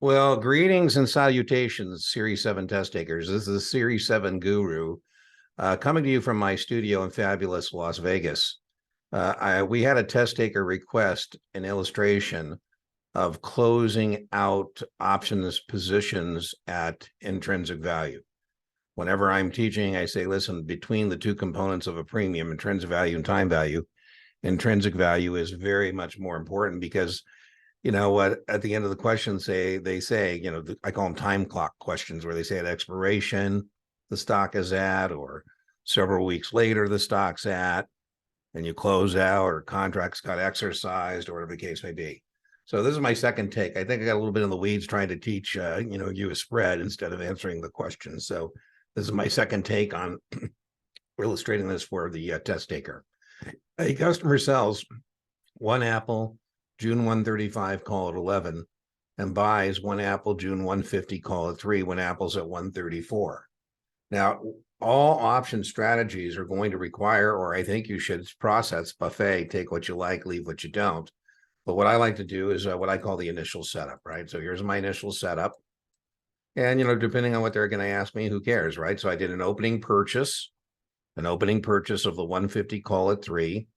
Well, greetings and salutations, Series 7 test takers. This is Series 7 Guru coming to you from my studio in fabulous Las Vegas. We had a test taker request an illustration of closing out options positions at intrinsic value. Whenever I'm teaching, I say, listen, between the two components of a premium, intrinsic value and time value, intrinsic value is very much more important because you know what, at the end of the question, they say, I call them time clock questions where they say at expiration, the stock is at, or several weeks later, the stock's at, and you close out or contracts got exercised or whatever the case may be. So this is my second take. I think I got a little bit in the weeds trying to teach, you a spread instead of answering the question. So this is my second take on illustrating this for the test taker. A customer sells one apple June 135 call at 11 and buys one apple June 150 call at 3 when apple's at 134. Now, all option strategies are going to require, or I think you should process buffet, take what you like, leave what you don't. But what I like to do is what I call the initial setup, right? So here's my initial setup. And, depending on what they're going to ask me, who cares, right? So I did an opening purchase of the 150 call at 3.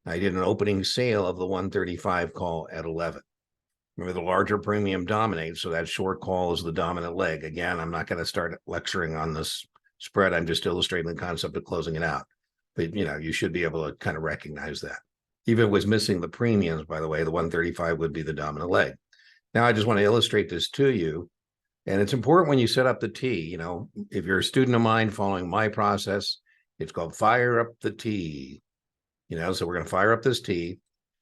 I did an opening sale of the 135 call at 11. Remember, the larger premium dominates, so that short call is the dominant leg. Again, I'm not going to start lecturing on this spread. I'm just illustrating the concept of closing it out. But, you should be able to kind of recognize that. Even if it was missing the premiums, by the way, the 135 would be the dominant leg. Now, I just want to illustrate this to you. And it's important when you set up the T, if you're a student of mine following my process, it's called fire up the T. So we're going to fire up this T.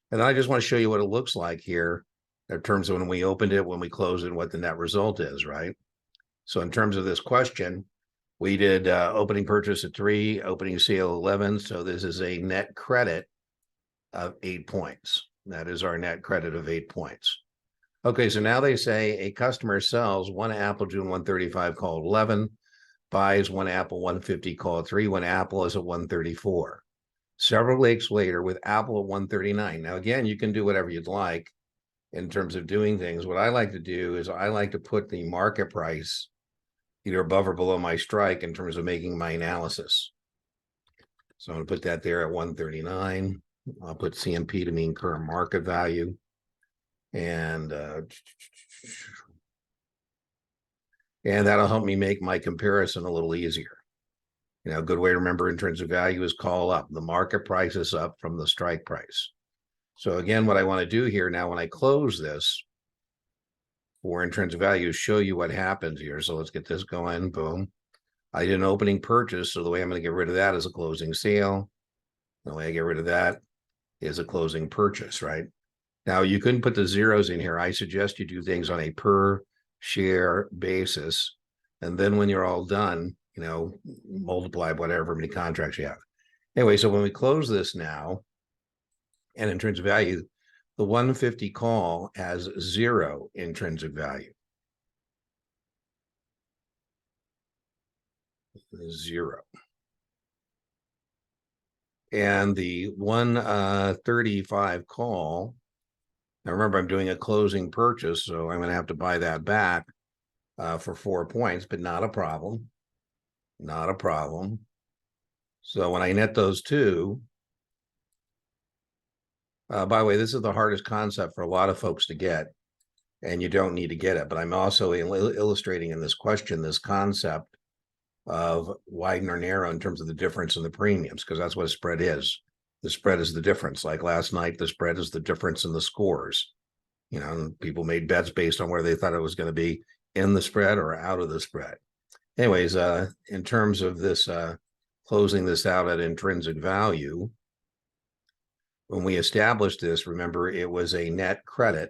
And then I just want to show you what it looks like here in terms of when we opened it, when we closed it, and what the net result is, right? So in terms of this question, we did opening purchase at 3, opening sale 11. So this is a net credit of 8 points. That is our net credit of 8 points. Okay, so now they say a customer sells one apple June 135 call at 11, buys one apple 150 call at 3 when apple is at 134. Several weeks later with apple at 139. Now, again, you can do whatever you'd like in terms of doing things. What I like to do is I like to put the market price either above or below my strike in terms of making my analysis. So I'm going to put that there at 139. I'll put CMP to mean current market value. And that'll help me make my comparison a little easier. A good way to remember intrinsic value is call up. The market price is up from the strike price. So again, what I want to do here now when I close this for intrinsic value is show you what happens here. So let's get this going. Boom. I did an opening purchase. So the way I'm going to get rid of that is a closing sale. The way I get rid of that is a closing purchase, right? Now, you couldn't put the zeros in here. I suggest you do things on a per share basis. And then when you're all done, multiply whatever many contracts you have. Anyway, so when we close this now, and intrinsic value, the 150 call has 0 intrinsic value. 0. And the 135 call, now remember, I'm doing a closing purchase, so I'm going to have to buy that back for 4 points, but not a problem. Not a problem. So when I net those two, by the way, this is the hardest concept for a lot of folks to get, and you don't need to get it. But I'm also illustrating in this question this concept of widen or narrow in terms of the difference in the premiums, because that's what a spread is. The spread is the difference. Like last night, the spread is the difference in the scores. People made bets based on where they thought it was going to be in the spread or out of the spread. Anyways, in terms of this closing this out at intrinsic value, when we established this, remember, it was a net credit,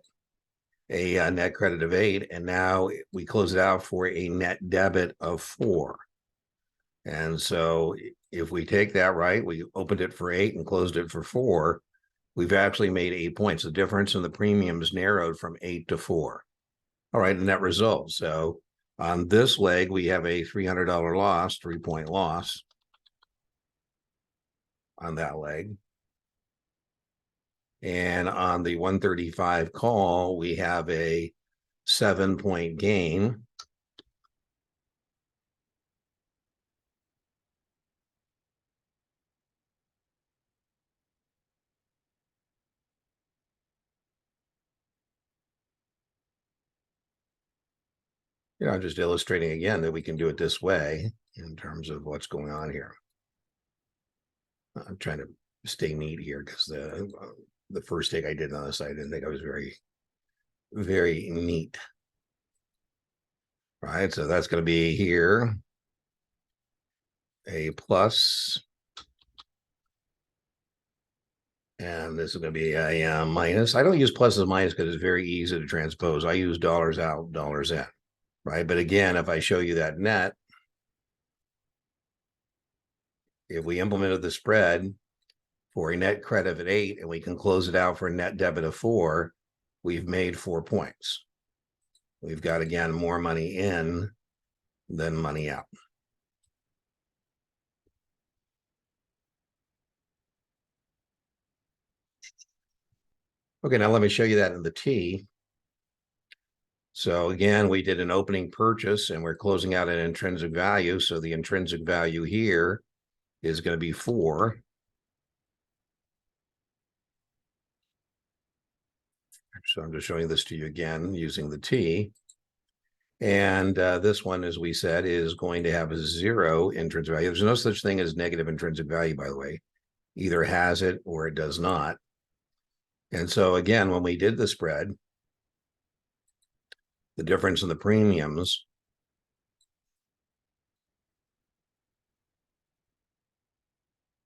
a net credit of 8, and now we close it out for a net debit of 4. And so if we take that right, we opened it for 8 and closed it for 4, we've actually made 8 points. The difference in the premiums narrowed from 8 to 4. All right, and net result. So on this leg, we have a $300 loss, 3-point loss on that leg. And on the 135 call, we have a 7-point gain. I'm just illustrating again that we can do it this way in terms of what's going on here. I'm trying to stay neat here because the first take I did on this, I didn't think I was very, very neat. Right, so that's going to be here a plus, and this is going to be a minus. I don't use pluses and minus because it's very easy to transpose. I use dollars out, dollars in, right? But again, if I show you that net, if we implemented the spread for a net credit of 8 and we can close it out for a net debit of 4, we've made 4 points. We've got, again, more money in than money out. Okay, now let me show you that in the T. So again, we did an opening purchase and we're closing out an intrinsic value. So the intrinsic value here is going to be 4. So I'm just showing this to you again using the T. And this one, as we said, is going to have a 0 intrinsic value. There's no such thing as negative intrinsic value, by the way. Either has it or it does not. And so again, when we did the spread, the difference in the premiums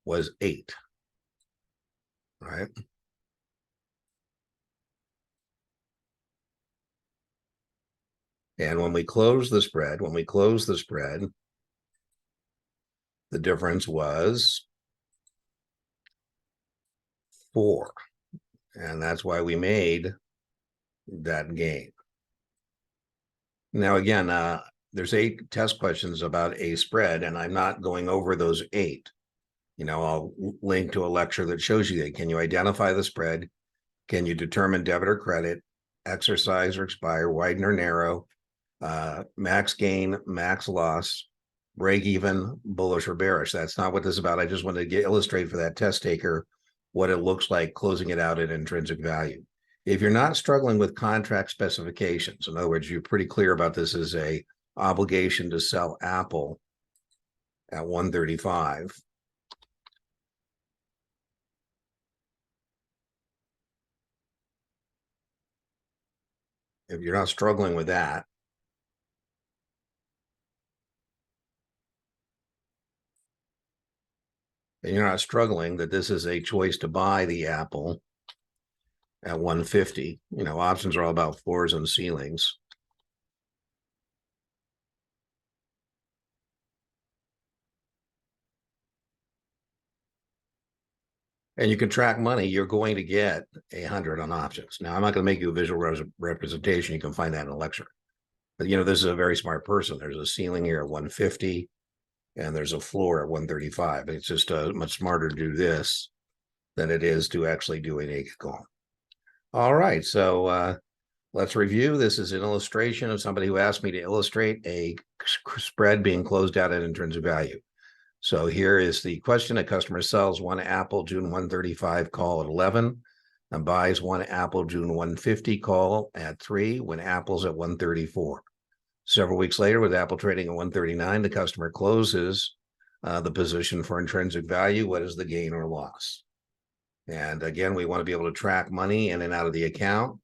was 8. Right? And when we close the spread, the difference was 4. And that's why we made that gain. Now, again, there's 8 test questions about a spread, and I'm not going over those 8. I'll link to a lecture that shows you that. Can you identify the spread? Can you determine debit or credit, exercise or expire, widen or narrow, max gain, max loss, break even, bullish or bearish? That's not what this is about. I just wanted to illustrate for that test taker what it looks like closing it out at intrinsic value. If you're not struggling with contract specifications, in other words, you're pretty clear about this as a obligation to sell Apple at 135. If you're not struggling with that, and you're not struggling that this is a choice to buy the Apple at 150, options are all about floors and ceilings. And you can track money, you're going to get 100 on options. Now, I'm not going to make you a visual representation. You can find that in a lecture. But, this is a very smart person. There's a ceiling here at 150, and there's a floor at 135. It's just much smarter to do this than it is to actually do a naked call. All right, so let's review. This is an illustration of somebody who asked me to illustrate a spread being closed out at intrinsic value. So here is the question. A customer sells one Apple June 135 call at 11 and buys one Apple June 150 call at 3 when Apple's at 134. Several weeks later, with Apple trading at 139, the customer closes the position for intrinsic value. What is the gain or loss? And again, we want to be able to track money in and out of the account.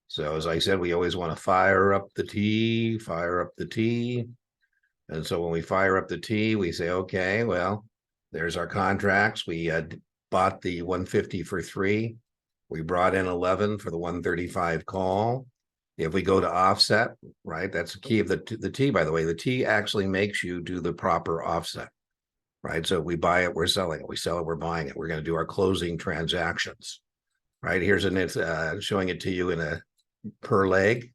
So as I said, we always want to fire up the T. And so when we fire up the T, we say, okay, well, there's our contracts. We bought the 150 for 3. We brought in 11 for the 135 call. If we go to offset, right, that's the key of the T, by the way. The T actually makes you do the proper offset, right? So if we buy it, we're selling it. We sell it, we're buying it. We're going to do our closing transactions, right? Here's showing it to you in a per leg.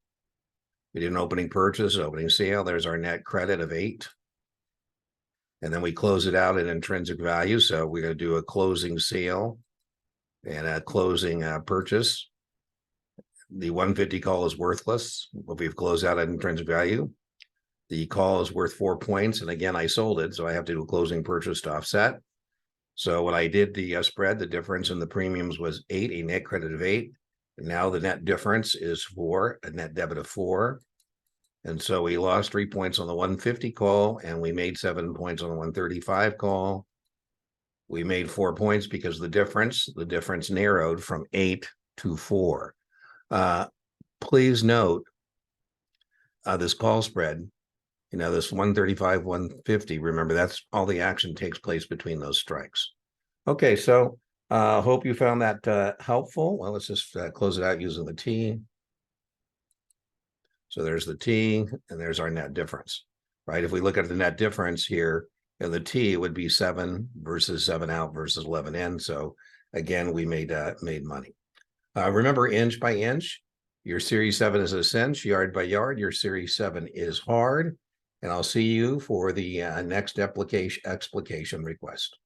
We did an opening purchase, opening sale. There's our net credit of 8. And then we close it out at intrinsic value. So we're going to do a closing sale and a closing purchase. the 150 call is worthless. We've closed out at intrinsic value. The call is worth 4 points. And again, I sold it. So I have to do a closing purchase to offset. So when I did the spread, the difference in the premiums was 8, a net credit of 8. And now the net difference is 4, a net debit of 4. And so we lost 3 points on the 150 call, and we made 7 points on the 135 call. We made 4 points because the difference narrowed from 8 to 4. Please note this call spread, this 135, 150, remember that's all the action takes place between those strikes. Okay, so hope you found that helpful. Well, let's just close it out using the T. So there's the T, and there's our net difference, right? If we look at the net difference here, and the T would be 7 versus 7 out versus 11 in. So again, we made money. Remember, inch by inch, your Series 7 is a cinch, yard by yard, your Series 7 is hard. And I'll see you for the next explication request.